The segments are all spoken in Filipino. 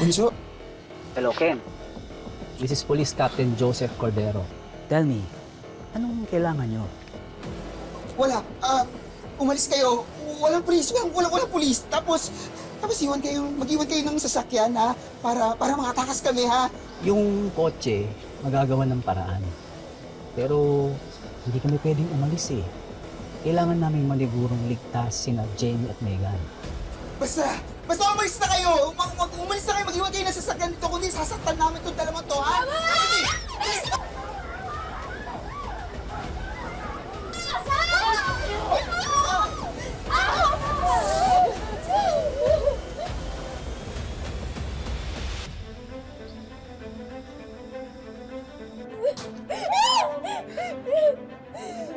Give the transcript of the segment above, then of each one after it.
Bunso? Hello, Ken. This is Police Captain Joseph Cordero. Tell me, anong kailangan nyo? Wala. Umalis kayo. Walang pulis. Walang pulis. Tapos mag-iwan kayo ng sasakyan, ha? Para makatakas kami, ha? Yung kotse, magagawa ng paraan. Pero hindi kami pwedeng umalis eh. Kailangan namin manigurong ligtas sina Jenny at Megan. Basta umalis na kayo! Umalis na kayo, mag-iwan kayo ng sasakyan dito, kundi sasaktan namin itong dalawang to, ha?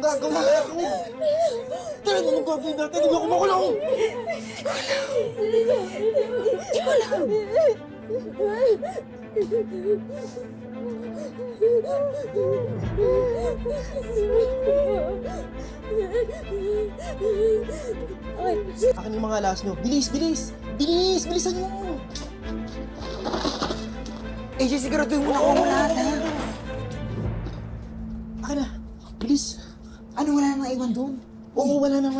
Gagawin ako! Talaga nung gagawin natin, hindi ako makulong! Akin yung mga alas nyo. Bilis! Bilisan nyo! AJ, siguraduhin mo na ako lahat, ha? Akin na. Bilis. Ano, wala nang naiwan doon? Oo, wala nang.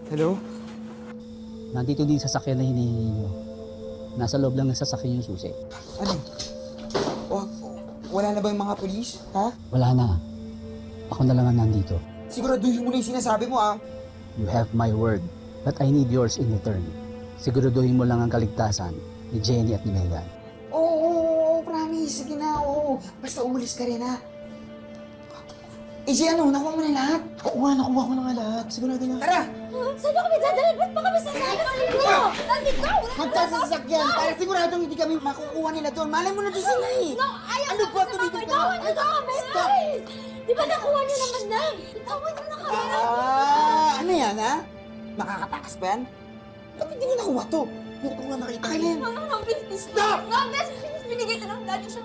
Hello? Nandito din sa sasakyan na hinihingi nyo. Nasa loob lang ng sasakyan yung susi. Ano? Wala na ba yung mga pulis? Ha? Wala na. Ako na lang ang nandito. Siguraduhin mo na yung sinasabi mo, ah. You have my word, but I need yours in return. Siguraduhin mo lang ang kaligtasan ni Jenny at ni Megan. Oo, promise. Sige na, oo. Basta umalis ka rin, ha? AJ, ano? Nakuha mo na lahat? Oo nga, nakuha ko na nga lahat. Sigurado na. Tara! Saan ba kami dadalhin? Ba't pa kami sasama sa inyo? Nandito! Punta sa sasakyan para siguradong hindi kami makukuha nila doon. Malay mo na doon sila eh. No, ayaw Ano na ba? Tumigil ka na. Stop! Di ba nakuha niyo naman na? Itawan niyo na kami. Ano yan, ha? Makakatakas ba yan? Ba't hindi mo nakuha to? Hindi ko nga nakita. Kailan? Stop! Binigay ka ng daddy siya.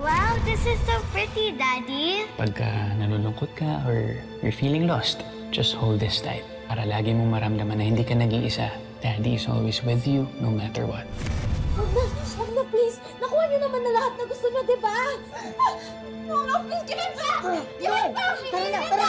Wow, this is so pretty, Daddy. Pagka nalulungkot ka or you're feeling lost, just hold this tight para lagi mong maramdaman na hindi ka nag-iisa. Daddy is always with you no matter what. Huwag na, please. Nakuha niyo naman na lahat na gusto niyo, di ba? No, please, give it back! Give it back! Tara na, tara!